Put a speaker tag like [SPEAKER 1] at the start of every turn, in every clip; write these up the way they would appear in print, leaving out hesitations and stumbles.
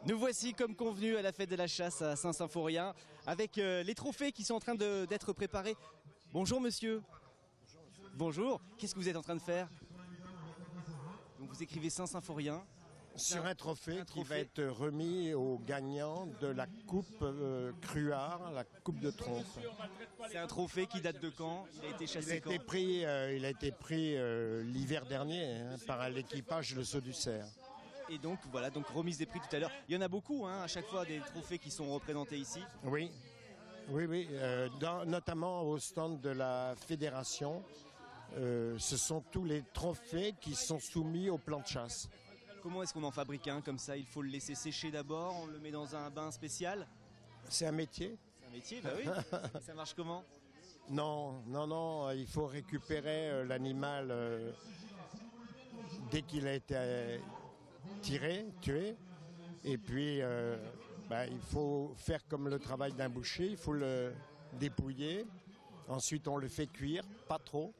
[SPEAKER 1] Nous voici comme convenu à la fête de la chasse à Saint-Symphorien avec les trophées qui sont en train d'être préparés. Bonjour monsieur. Bonjour. Qu'est-ce que vous êtes en train de faire? Donc vous écrivez Saint-Symphorien.
[SPEAKER 2] Sur un trophée qui va être remis aux gagnants de la coupe Cruard, la coupe de trompe.
[SPEAKER 1] C'est un trophée qui date de quand? Il a été chassé quand?
[SPEAKER 2] Il a été pris l'hiver dernier par l'équipage Le Saut du Cerf.
[SPEAKER 1] Et donc voilà, donc remise des prix tout à l'heure. Il y en a beaucoup à chaque fois des trophées qui sont représentés ici.
[SPEAKER 2] Oui, notamment au stand de la fédération. Ce sont tous les trophées qui sont soumis au plan de chasse.
[SPEAKER 1] Comment est-ce qu'on en fabrique un comme ça? Il faut le laisser sécher d'abord, on le met dans un bain spécial?
[SPEAKER 2] C'est un métier.
[SPEAKER 1] C'est un métier, bah oui. Ça marche comment?
[SPEAKER 2] Non, il faut récupérer l'animal dès qu'il a été tué. Et puis, il faut faire comme le travail d'un boucher, il faut le dépouiller. Ensuite, on le fait cuire, pas trop.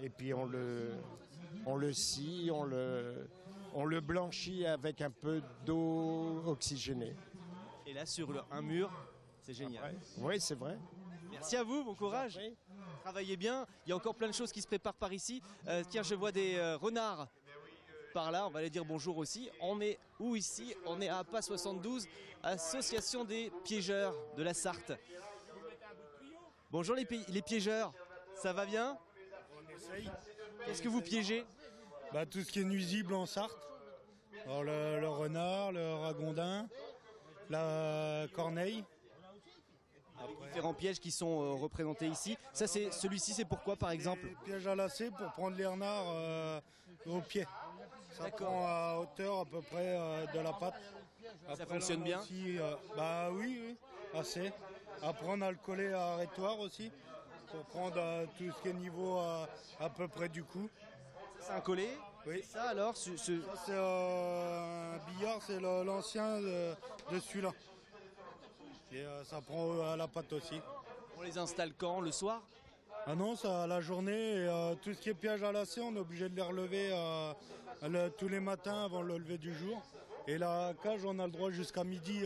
[SPEAKER 2] Et puis, on le scie, on le blanchit avec un peu d'eau oxygénée.
[SPEAKER 1] Et là, sur un mur, c'est génial.
[SPEAKER 2] Oui, c'est vrai.
[SPEAKER 1] Merci à vous, bon courage. Travaillez bien. Il y a encore plein de choses qui se préparent par ici. Tiens, je vois des renards par là. On va aller dire bonjour aussi. On est où ici? On est à APA 72, Association des piégeurs de la Sarthe. Bonjour les piégeurs. Ça va bien?
[SPEAKER 3] On essaye.
[SPEAKER 1] Qu'est-ce que vous piégez?
[SPEAKER 3] Tout ce qui est nuisible en Sarthe. Alors le renard, le ragondin, la corneille.
[SPEAKER 1] Avec différents pièges qui sont représentés ici. Ça, celui-ci, c'est pourquoi par exemple?
[SPEAKER 3] Les pièges à lacets pour prendre les renards au pied. Ça prend à hauteur à peu près de la patte. Après,
[SPEAKER 1] ça fonctionne bien
[SPEAKER 3] aussi, oui, assez. Après on a le collet à arrêtoir aussi pour prendre tout ce qui est niveau à peu près du cou.
[SPEAKER 1] C'est un collet?
[SPEAKER 3] Oui.
[SPEAKER 1] Ça alors
[SPEAKER 3] Ça, c'est un billard, c'est l'ancien de celui-là. Et ça prend à la patte aussi.
[SPEAKER 1] On les installe quand? Le soir?
[SPEAKER 3] Ah non, ça à la journée. Et, tout ce qui est piège à lacets, on est obligé de les relever tous les matins avant le lever du jour. Et la cage, on a le droit jusqu'à midi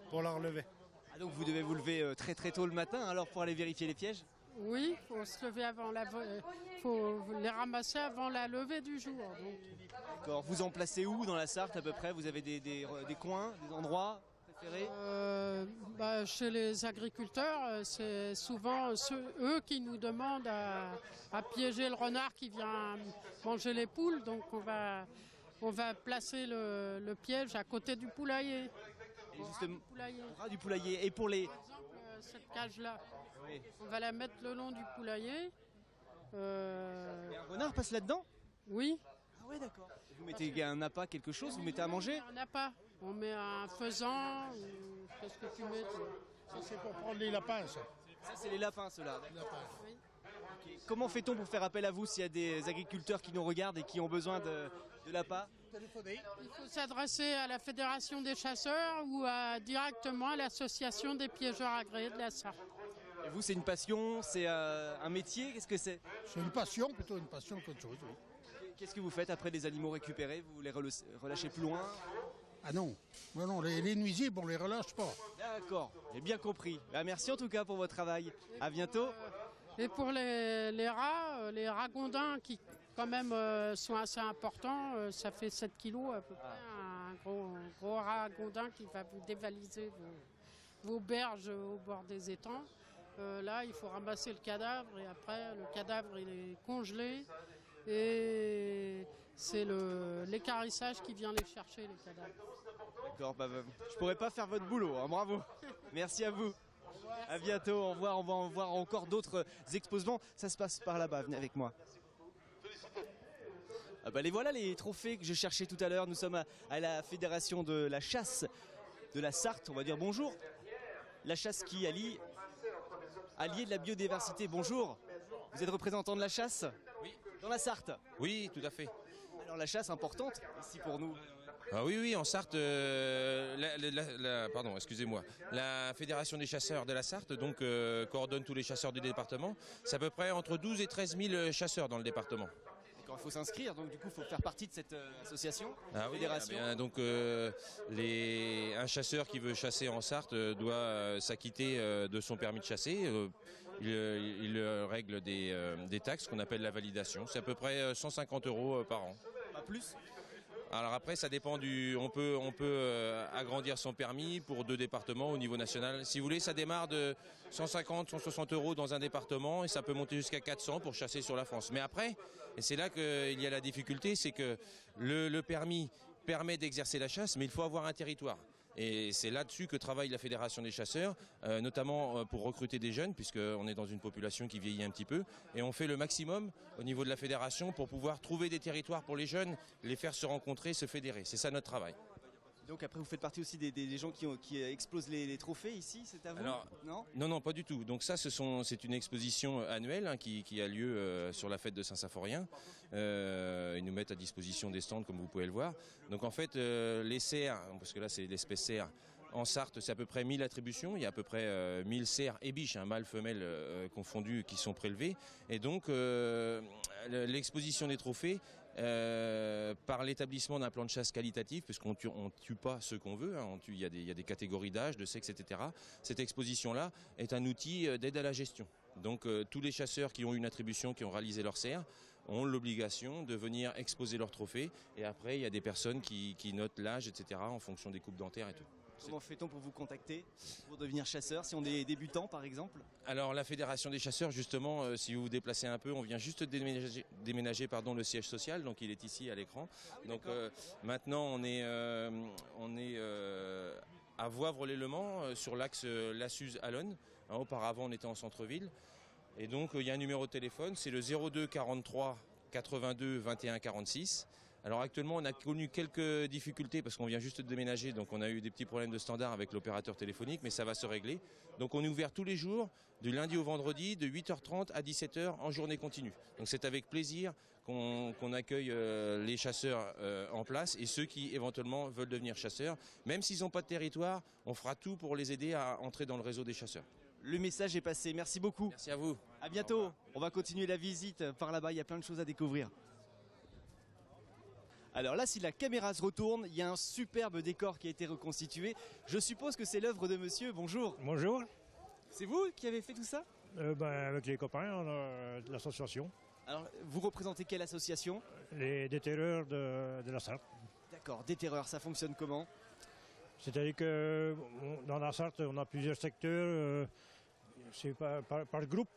[SPEAKER 3] pour la relever.
[SPEAKER 1] Ah donc vous devez vous lever très très tôt le matin alors pour aller vérifier les pièges?
[SPEAKER 4] Oui, il faut se lever avant faut les ramasser avant la levée du jour.
[SPEAKER 1] D'accord. Vous en placez où dans la Sarthe à peu près? Vous avez des coins, des endroits préférés?
[SPEAKER 4] Chez les agriculteurs, c'est souvent eux qui nous demandent à piéger le renard qui vient manger les poules. Donc on va placer le piège à côté du poulailler.
[SPEAKER 1] Et justement, du poulailler. Et pour les...
[SPEAKER 4] Par exemple, cette cage-là,
[SPEAKER 1] oui.
[SPEAKER 4] On va la mettre le long du poulailler.
[SPEAKER 1] Et un renard passe là-dedans?
[SPEAKER 4] Oui.
[SPEAKER 1] Ah ouais, d'accord. Vous mettez un appât, quelque chose? Vous mettez à manger?
[SPEAKER 4] Un appât. On met un faisan. Qu'est-ce que tu mets?
[SPEAKER 5] Ça, c'est pour prendre les lapins, ça.
[SPEAKER 1] Ça, c'est les lapins, ceux-là.
[SPEAKER 4] Oui.
[SPEAKER 1] Okay. Comment fait-on pour faire appel à vous s'il y a des agriculteurs qui nous regardent et qui ont besoin de l'appât?
[SPEAKER 4] Il faut s'adresser à la Fédération des chasseurs ou directement à l'Association des piégeurs agréés de la Sarthe.
[SPEAKER 1] Et vous, c'est une passion? C'est un métier? Qu'est-ce que c'est?
[SPEAKER 5] C'est une passion, plutôt une passion qu'autre chose, oui.
[SPEAKER 1] Qu'est-ce que vous faites après les animaux récupérés? Vous les relâchez plus loin?
[SPEAKER 5] Ah non, les nuisibles, on les relâche pas.
[SPEAKER 1] D'accord, j'ai bien compris. Merci en tout cas pour votre travail. À bientôt.
[SPEAKER 4] Et pour les rats, les ragondins qui quand même sont assez importants, ça fait 7 kilos à peu près, un gros ragondin qui va vous dévaliser vos berges au bord des étangs. Là, il faut ramasser le cadavre et après, le cadavre il est congelé et c'est l'équarrissage qui vient les chercher, les cadavres.
[SPEAKER 1] D'accord, je pourrais pas faire votre boulot, hein, bravo. Merci à vous. À bientôt, au revoir. On va en voir encore d'autres exposants. Ça se passe par là-bas, venez avec moi. Les voilà les trophées que je cherchais tout à l'heure. Nous sommes à la Fédération de la chasse de la Sarthe. On va dire bonjour. La chasse qui allie de la biodiversité. Bonjour. Vous êtes représentant de la chasse?
[SPEAKER 6] Oui.
[SPEAKER 1] Dans la Sarthe?
[SPEAKER 6] Oui, tout à fait.
[SPEAKER 1] Alors la chasse importante ici pour nous?
[SPEAKER 6] Ah oui, en Sarthe, excusez-moi, la Fédération des chasseurs de la Sarthe coordonne tous les chasseurs du département. C'est à peu près entre 12 et 13 000 chasseurs dans le département.
[SPEAKER 1] D'accord, il faut s'inscrire, donc du coup il faut faire partie de cette association,
[SPEAKER 6] Ah oui,
[SPEAKER 1] fédération.
[SPEAKER 6] donc un chasseur qui veut chasser en Sarthe doit s'acquitter de son permis de chasser. Il règle des taxes qu'on appelle la validation. C'est à peu près 150 € par an.
[SPEAKER 1] Pas plus.
[SPEAKER 6] Alors après, ça dépend on peut agrandir son permis pour 2 départements au niveau national. Si vous voulez, ça démarre de 150, 160 € dans un département et ça peut monter jusqu'à 400 pour chasser sur la France. Mais après, et c'est là qu'il y a la difficulté, c'est que le permis permet d'exercer la chasse, mais il faut avoir un territoire. Et c'est là-dessus que travaille la Fédération des chasseurs, notamment pour recruter des jeunes, puisqu'on est dans une population qui vieillit un petit peu. Et on fait le maximum au niveau de la fédération pour pouvoir trouver des territoires pour les jeunes, les faire se rencontrer, se fédérer. C'est ça notre travail.
[SPEAKER 1] Donc après vous faites partie aussi des gens qui explosent les trophées ici, c'est à vous?
[SPEAKER 6] Alors,
[SPEAKER 1] non,
[SPEAKER 6] non, pas du tout. Donc ça, c'est une exposition annuelle qui a lieu sur la fête de Saint-Symphorien. Ils nous mettent à disposition des stands comme vous pouvez le voir. Donc en fait, les cerfs, parce que là c'est l'espèce cerf, en Sarthe c'est à peu près 1000 attributions. Il y a à peu près 1000 cerfs et biches, mâles, femelles confondus, qui sont prélevés. Et donc l'exposition des trophées, par l'établissement d'un plan de chasse qualitatif, puisqu'on tue pas ceux qu'on veut, il y a des catégories d'âge, de sexe, etc. Cette exposition-là est un outil d'aide à la gestion. Donc tous les chasseurs qui ont une attribution, qui ont réalisé leur cerf, ont l'obligation de venir exposer leurs trophées. Et après, il y a des personnes qui notent l'âge, etc. en fonction des coupes dentaires et tout.
[SPEAKER 1] Comment fait-on pour vous contacter, pour devenir chasseur, si on est débutant par exemple?
[SPEAKER 6] Alors la Fédération des chasseurs, justement, si vous vous déplacez un peu, on vient juste de déménager le siège social, donc il est ici à l'écran. Donc maintenant on est à Voivre-les-Le-Mans, sur l'axe La Suze-Allonne. Auparavant on était en centre-ville. Et donc il y a un numéro de téléphone, c'est le 02 43 82 21 46. Alors actuellement on a connu quelques difficultés parce qu'on vient juste de déménager, donc on a eu des petits problèmes de standard avec l'opérateur téléphonique, mais ça va se régler. Donc on est ouvert tous les jours, du lundi au vendredi, de 8h30 à 17h en journée continue. Donc c'est avec plaisir qu'on accueille les chasseurs en place et ceux qui éventuellement veulent devenir chasseurs. Même s'ils n'ont pas de territoire, on fera tout pour les aider à entrer dans le réseau des chasseurs.
[SPEAKER 1] Le message est passé, merci beaucoup.
[SPEAKER 6] Merci à vous.
[SPEAKER 1] À bientôt, on va continuer la visite par là-bas, il y a plein de choses à découvrir. Alors là, si la caméra se retourne, il y a un superbe décor qui a été reconstitué. Je suppose que c'est l'œuvre de monsieur. Bonjour.
[SPEAKER 7] Bonjour.
[SPEAKER 1] C'est vous qui avez fait tout ça?
[SPEAKER 7] Avec les copains de l'association,
[SPEAKER 1] Alors, vous représentez quelle association?
[SPEAKER 7] les déterreurs de la Sarthe.
[SPEAKER 1] D'accord, déterreur, ça fonctionne comment?
[SPEAKER 7] C'est-à-dire que dans la Sarthe, on a plusieurs secteurs, c'est par groupe.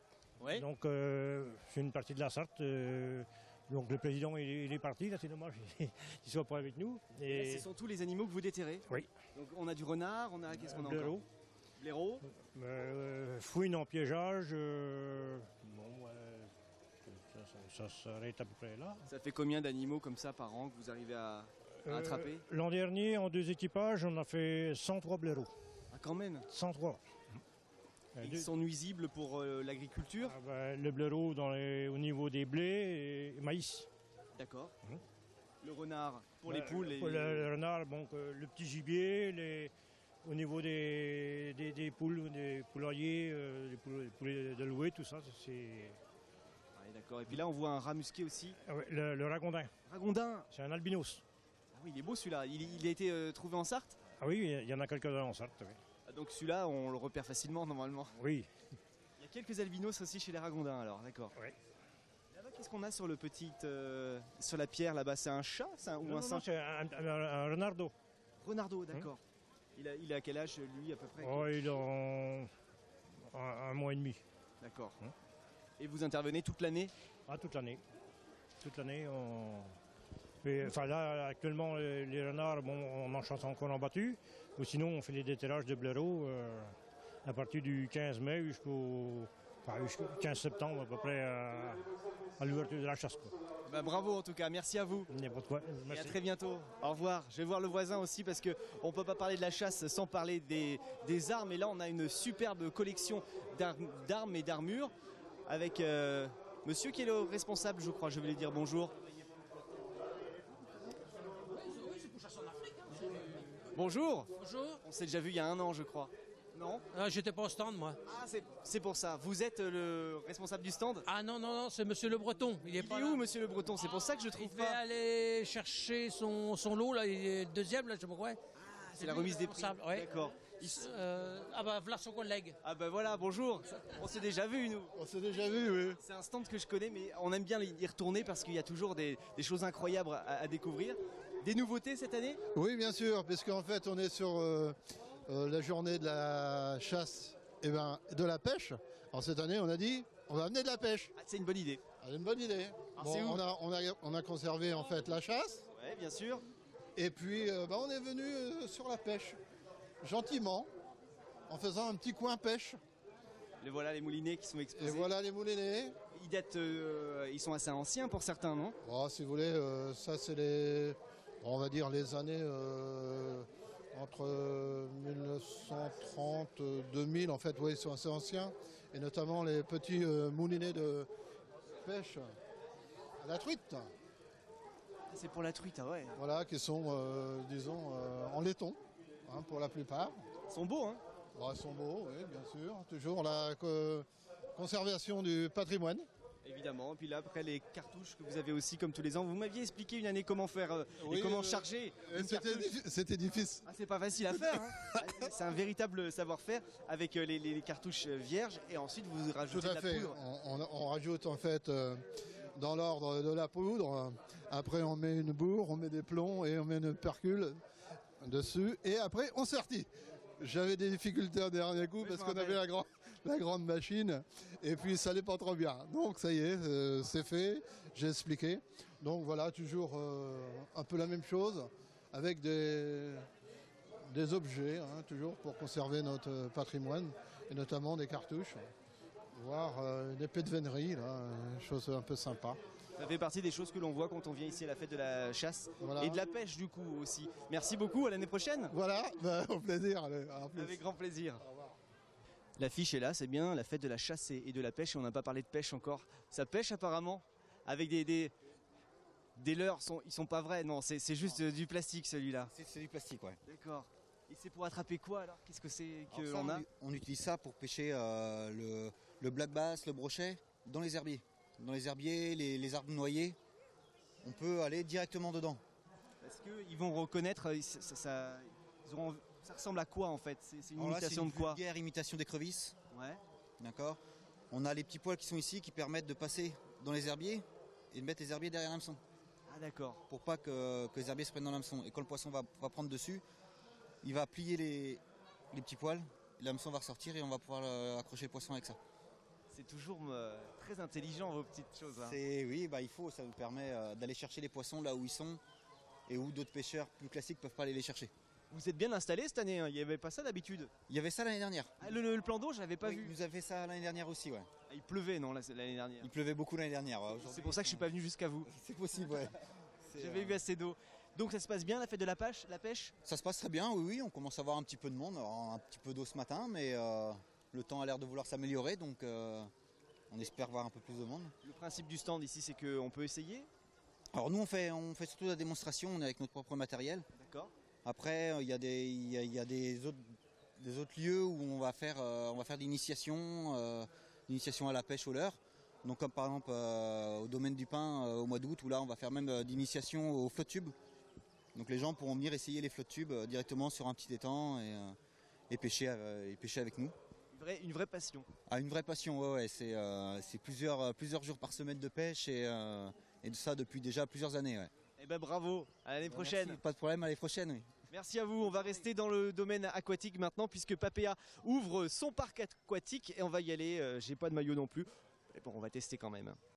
[SPEAKER 1] Ouais.
[SPEAKER 7] Donc, c'est une partie de la Sarthe. Donc, le président, il est parti, là, c'est dommage qu'il ne soit pas avec nous.
[SPEAKER 1] Et là, ce sont tous les animaux que vous déterrez?
[SPEAKER 7] Oui.
[SPEAKER 1] Donc, on a du renard, on a qu'est-ce qu'on a
[SPEAKER 7] Blaireau.
[SPEAKER 1] encore? Blaireau.
[SPEAKER 7] Fouine en piégeage. Ça s'arrête à peu près là.
[SPEAKER 1] Ça fait combien d'animaux comme ça par an que vous arrivez à attraper?
[SPEAKER 7] L'an dernier, en 2 équipages, on a fait 103 blaireaux.
[SPEAKER 1] Ah, quand même.
[SPEAKER 7] 103.
[SPEAKER 1] Ils sont nuisibles pour l'agriculture?
[SPEAKER 7] Le blaireau au niveau des blés et maïs.
[SPEAKER 1] D'accord. Le renard pour les poules et...
[SPEAKER 7] Le renard, donc, le petit gibier, au niveau des poules, des poulaillers, des poulets de louer, tout ça, c'est...
[SPEAKER 1] Ah, d'accord. Et puis là, on voit un rat musqué aussi.
[SPEAKER 7] Ah ouais, le ragondin,
[SPEAKER 1] Ragondin.
[SPEAKER 7] c'est un albinos.
[SPEAKER 1] Ah oui, il est beau celui-là. Il a été trouvé en Sarthe?
[SPEAKER 7] Ah oui, il y en a quelques-uns en Sarthe, oui.
[SPEAKER 1] Ah, donc celui-là, on le repère facilement normalement.
[SPEAKER 7] Oui.
[SPEAKER 1] Il y a quelques albinos aussi chez les ragondins alors, d'accord.
[SPEAKER 7] Oui.
[SPEAKER 1] Là-bas, qu'est-ce qu'on a sur le petit... sur la pierre là-bas? C'est un chat ou
[SPEAKER 7] Non,
[SPEAKER 1] un singe?
[SPEAKER 7] c'est un renardeau.
[SPEAKER 1] Renardeau, d'accord. Il a quel âge lui à peu près?
[SPEAKER 7] Oh, il a un mois et demi.
[SPEAKER 1] D'accord. Et vous intervenez toute l'année?
[SPEAKER 7] Ah, toute l'année. Toute l'année, enfin là, actuellement, les renards, bon, on en chasse encore en battu. Ou sinon, on fait les déterrages de blaireaux à partir du 15 mai jusqu'au 15 septembre, à peu près, à l'ouverture de la chasse, quoi.
[SPEAKER 1] Bah, bravo en tout cas, merci à vous.
[SPEAKER 7] N'importe quoi.
[SPEAKER 1] Et à
[SPEAKER 7] Merci.
[SPEAKER 1] très bientôt. Au revoir. Je vais voir le voisin aussi parce qu'on ne peut pas parler de la chasse sans parler des armes. Et là, on a une superbe collection d'armes et d'armures avec monsieur qui est le responsable, je crois. Je vais lui dire bonjour. Bonjour.
[SPEAKER 8] Bonjour.
[SPEAKER 1] On s'est déjà vu il y a 1 an, je crois. Non.
[SPEAKER 8] Ah, j'étais pas au stand, moi.
[SPEAKER 1] Ah, c'est pour ça. Vous êtes le responsable du stand?
[SPEAKER 8] Ah non, non, non, c'est Monsieur Le Breton. Il est
[SPEAKER 1] Il
[SPEAKER 8] pas
[SPEAKER 1] est
[SPEAKER 8] là.
[SPEAKER 1] où, monsieur Le Breton? C'est pour ça que je
[SPEAKER 8] Il
[SPEAKER 1] trouve
[SPEAKER 8] devait
[SPEAKER 1] pas.
[SPEAKER 8] aller chercher son lot, là, il est deuxième, là, je sais pas quoi.
[SPEAKER 1] C'est la remise des prix.
[SPEAKER 8] Ouais.
[SPEAKER 1] D'accord.
[SPEAKER 8] Ah bah, voilà son collègue.
[SPEAKER 1] Ah bah voilà, bonjour. On s'est déjà vu, nous.
[SPEAKER 9] On s'est déjà vu, oui.
[SPEAKER 1] C'est un stand que je connais, mais on aime bien y retourner parce qu'il y a toujours des choses incroyables à découvrir. Des nouveautés cette année?
[SPEAKER 9] Oui, bien sûr, puisqu'en fait, on est sur la journée de la chasse et de la pêche. Alors cette année, on a dit, on va amener de la pêche.
[SPEAKER 1] Ah, c'est une bonne idée.
[SPEAKER 9] Ah, une bonne idée.
[SPEAKER 1] Alors, c'est où
[SPEAKER 9] on a conservé en fait la chasse.
[SPEAKER 1] Ouais, bien sûr.
[SPEAKER 9] Et puis, on est venu sur la pêche, gentiment, en faisant un petit coin pêche.
[SPEAKER 1] Voilà les moulinets qui sont
[SPEAKER 9] Et
[SPEAKER 1] exposés.
[SPEAKER 9] voilà les moulinets.
[SPEAKER 1] Ils datent, ils sont assez anciens pour certains, non?
[SPEAKER 9] Oh, si vous voulez, ça c'est on va dire les années entre 1930 2000, en fait, oui, ils sont assez anciens. Et notamment les petits moulinets de pêche à la truite.
[SPEAKER 1] C'est pour la truite, ah ouais.
[SPEAKER 9] Voilà, qui sont, disons, en laiton, hein, pour la plupart.
[SPEAKER 1] Ils sont beaux, hein?
[SPEAKER 9] Bon, ils sont beaux, oui, bien sûr. Toujours la conservation du patrimoine.
[SPEAKER 1] Évidemment. Et puis là, après, les cartouches que vous avez aussi, comme tous les ans. Vous m'aviez expliqué une année comment faire et comment charger une cartouche.
[SPEAKER 9] C'était difficile.
[SPEAKER 1] Ah, c'est pas facile à faire. Hein. C'est un véritable savoir-faire avec les cartouches vierges. Et ensuite, vous rajoutez
[SPEAKER 9] Tout à
[SPEAKER 1] de la
[SPEAKER 9] fait.
[SPEAKER 1] poudre.
[SPEAKER 9] On rajoute en fait dans l'ordre de la poudre. Après, on met une bourre, on met des plombs et on met une percule dessus. Et après, on sertit. J'avais des difficultés au dernier coup parce qu'on avait la grande machine et puis ça n'allait pas trop bien. Donc ça y est, c'est fait, j'ai expliqué. Donc voilà, toujours un peu la même chose avec des objets, hein, toujours pour conserver notre patrimoine et notamment des cartouches, voire une épée de vénerie, là, chose un peu sympa.
[SPEAKER 1] Ça fait partie des choses que l'on voit quand on vient ici à la fête de la chasse
[SPEAKER 9] Voilà.
[SPEAKER 1] et de la pêche du coup aussi. Merci beaucoup, à l'année prochaine.
[SPEAKER 9] Voilà, au plaisir. Allez, à plus.
[SPEAKER 1] Avec grand plaisir. L'affiche est là, c'est bien, la fête de la chasse et de la pêche. Et on n'a pas parlé de pêche encore. Ça pêche apparemment avec des leurres, ils sont pas vrais, non, c'est juste du plastique celui-là.
[SPEAKER 10] C'est du plastique, ouais.
[SPEAKER 1] D'accord. Et c'est pour attraper quoi alors? Qu'est-ce que c'est que
[SPEAKER 10] Alors ça,
[SPEAKER 1] l'on a?
[SPEAKER 10] on utilise ça pour pêcher le black bass, le brochet dans les herbiers. Dans les herbiers, les arbres noyés, on peut aller directement dedans.
[SPEAKER 1] Est-ce qu'ils vont reconnaître, ça ressemble à quoi en fait? C'est une
[SPEAKER 10] Alors là,
[SPEAKER 1] imitation de quoi?
[SPEAKER 10] C'est une vulgaire imitation d'écrevisse.
[SPEAKER 1] Ouais.
[SPEAKER 10] D'accord. On a les petits poils qui sont ici qui permettent de passer dans les herbiers et de mettre les herbiers derrière l'hameçon.
[SPEAKER 1] Ah d'accord.
[SPEAKER 10] Pour pas que les herbiers se prennent dans l'hameçon. Et quand le poisson va prendre dessus, il va plier les petits poils, l'hameçon va ressortir et on va pouvoir accrocher le poisson avec ça.
[SPEAKER 1] C'est toujours très intelligent vos petites choses. Hein.
[SPEAKER 10] Oui, il faut, ça nous permet d'aller chercher les poissons là où ils sont et où d'autres pêcheurs plus classiques peuvent pas aller les chercher.
[SPEAKER 1] Vous êtes bien installé cette année, hein. Il n'y avait pas ça d'habitude.
[SPEAKER 10] Il y avait ça l'année dernière.
[SPEAKER 1] Ah, le plan d'eau, je l'avais pas
[SPEAKER 10] Oui,
[SPEAKER 1] vu.
[SPEAKER 10] il nous a fait ça l'année dernière aussi, ouais.
[SPEAKER 1] Ah, il pleuvait non l'année dernière.
[SPEAKER 10] Il pleuvait beaucoup l'année dernière.
[SPEAKER 1] C'est pour ça que je suis pas venu jusqu'à vous.
[SPEAKER 10] C'est possible, ouais.
[SPEAKER 1] J'avais eu assez d'eau. Donc ça se passe bien la fête de la pêche?
[SPEAKER 10] Ça se passe très bien, oui, on commence à avoir un petit peu de monde, alors, un petit peu d'eau ce matin, mais le temps a l'air de vouloir s'améliorer, donc on espère voir un peu plus de monde.
[SPEAKER 1] Le principe du stand ici, c'est qu'on peut essayer?
[SPEAKER 10] Alors nous, on fait surtout la démonstration, on est avec notre propre matériel.
[SPEAKER 1] D'accord.
[SPEAKER 10] Après, il y a des autres lieux où on va faire de l'initiation à la pêche au leurre. Donc comme par exemple au domaine du Pin au mois d'août, où là on va faire même d'initiation au flotte tube. Donc les gens pourront venir essayer les flotte tubes directement sur un petit étang et pêcher avec nous.
[SPEAKER 1] Une vraie passion.
[SPEAKER 10] Ah, une vraie passion, ouais, c'est plusieurs jours par semaine de pêche et de ça depuis déjà plusieurs années. Ouais.
[SPEAKER 1] Eh ben bravo, à l'année prochaine.
[SPEAKER 10] Merci, pas de problème, à l'année prochaine, oui.
[SPEAKER 1] Merci à vous, on va rester dans le domaine aquatique maintenant puisque Papéa ouvre son parc aquatique et on va y aller, j'ai pas de maillot non plus, mais bon on va tester quand même.